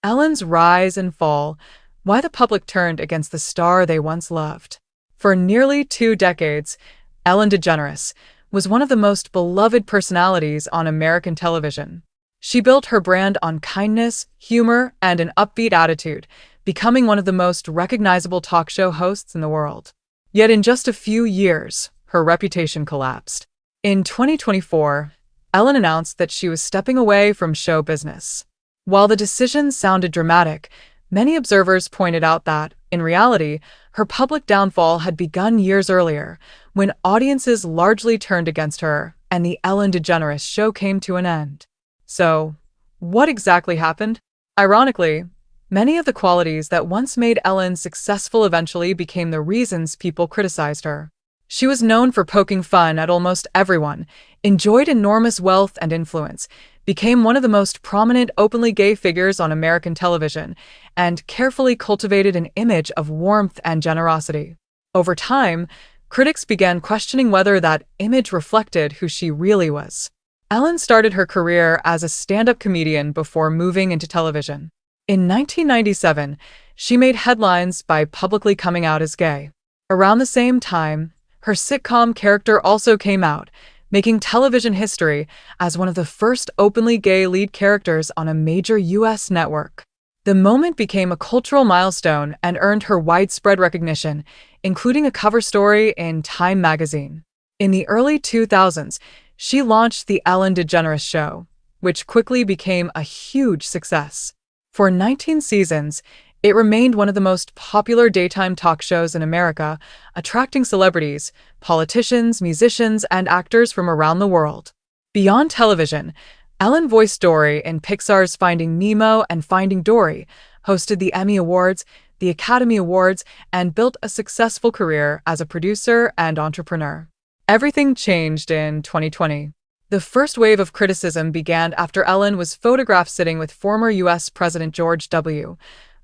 Ellen's rise and fall, why the public turned against the star they once loved. For nearly 2 decades, Ellen DeGeneres was one of the most beloved personalities on American television. She built her brand on kindness, humor, and an upbeat attitude, becoming one of the most recognizable talk show hosts in the world. Yet in just a few years, her reputation collapsed. In 2024, Ellen announced that she was stepping away from show business. While the decision sounded dramatic, many observers pointed out that, in reality, her public downfall had begun years earlier, when audiences largely turned against her and the Ellen DeGeneres show came to an end. So, what exactly happened? Ironically, many of the qualities that once made Ellen successful eventually became the reasons people criticized her. She was known for poking fun at almost everyone, enjoyed enormous wealth and influence, became one of the most prominent openly gay figures on American television, and carefully cultivated an image of warmth and generosity. Over time, critics began questioning whether that image reflected who she really was. Ellen started her career as a stand-up comedian before moving into television. In 1997, she made headlines by publicly coming out as gay. Around the same time, her sitcom character also came out, making television history as one of the first openly gay lead characters on a major U.S. network. The moment became a cultural milestone and earned her widespread recognition, including a cover story in Time magazine. In the early 2000s, she launched The Ellen DeGeneres Show, which quickly became a huge success. For 19 seasons, it remained one of the most popular daytime talk shows in America, attracting celebrities, politicians, musicians, and actors from around the world. Beyond television, Ellen voiced Dory in Pixar's Finding Nemo and Finding Dory, hosted the Emmy Awards, the Academy Awards, and built a successful career as a producer and entrepreneur. Everything changed in 2020. The first wave of criticism began after Ellen was photographed sitting with former U.S. President George W.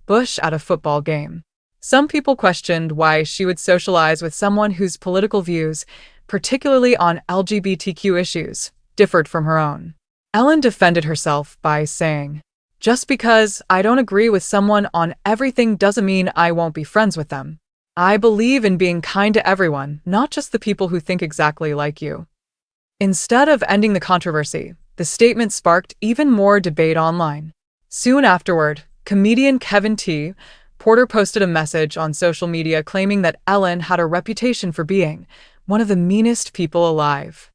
Bush at a football game. Some people questioned why she would socialize with someone whose political views, particularly on LGBTQ issues, differed from her own. Ellen defended herself by saying, "Just because I don't agree with someone on everything doesn't mean I won't be friends with them. I believe in being kind to everyone, not just the people who think exactly like you." Instead of ending the controversy, the statement sparked even more debate online. Soon afterward, comedian Kevin T. Porter posted a message on social media claiming that Ellen had a reputation for being one of the meanest people alive.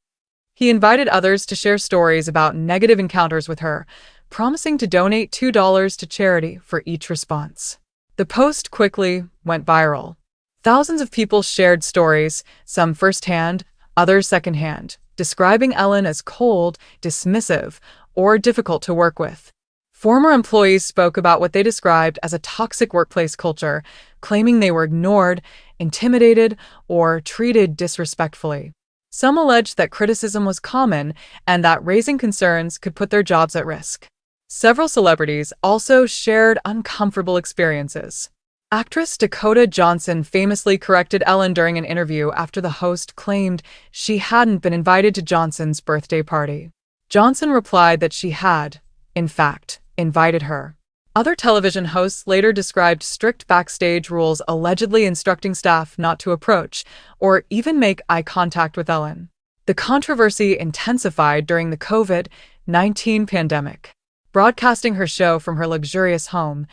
He invited others to share stories about negative encounters with her, promising to donate $2 to charity for each response. The post quickly went viral. Thousands of people shared stories, some firsthand, others secondhand, describing Ellen as cold, dismissive, or difficult to work with. Former employees spoke about what they described as a toxic workplace culture, claiming they were ignored, intimidated, or treated disrespectfully. Some alleged that criticism was common and that raising concerns could put their jobs at risk. Several celebrities also shared uncomfortable experiences. Actress Dakota Johnson famously corrected Ellen during an interview after the host claimed she hadn't been invited to Johnson's birthday party. Johnson replied that she had, in fact, invited her. Other television hosts later described strict backstage rules allegedly instructing staff not to approach or even make eye contact with Ellen. The controversy intensified during the COVID-19 pandemic. Broadcasting her show from her luxurious home,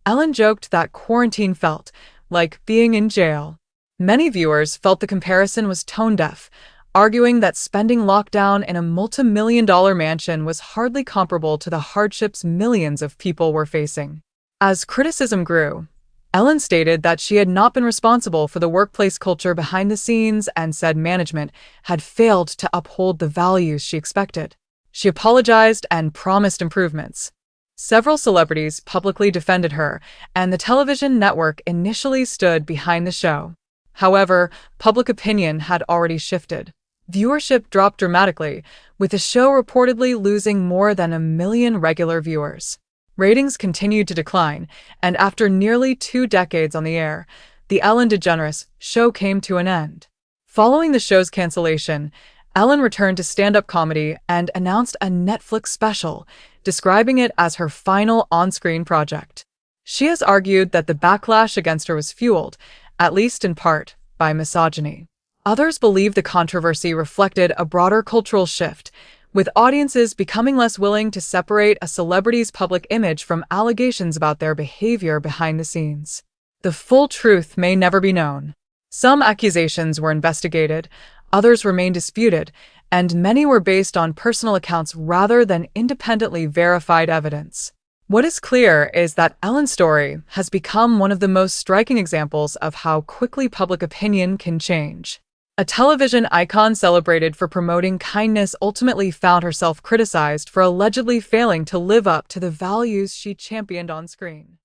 Ellen joked that quarantine felt like being in jail. Many viewers felt the comparison was tone-deaf, arguing that spending lockdown in a multi-million-dollar mansion was hardly comparable to the hardships millions of people were facing. As criticism grew, Ellen stated that she had not been responsible for the workplace culture behind the scenes and said management had failed to uphold the values she expected. She apologized and promised improvements. Several celebrities publicly defended her, and the television network initially stood behind the show. However, public opinion had already shifted. Viewership dropped dramatically, with the show reportedly losing more than 1 million regular viewers. Ratings continued to decline, and after nearly 2 decades on the air, The Ellen DeGeneres Show came to an end. Following the show's cancellation, Ellen returned to stand-up comedy and announced a Netflix special, describing it as her final on-screen project. She has argued that the backlash against her was fueled, at least in part, by misogyny. Others believe the controversy reflected a broader cultural shift, with audiences becoming less willing to separate a celebrity's public image from allegations about their behavior behind the scenes. The full truth may never be known. Some accusations were investigated, others remain disputed, and many were based on personal accounts rather than independently verified evidence. What is clear is that Ellen's story has become one of the most striking examples of how quickly public opinion can change. A television icon celebrated for promoting kindness ultimately found herself criticized for allegedly failing to live up to the values she championed on screen.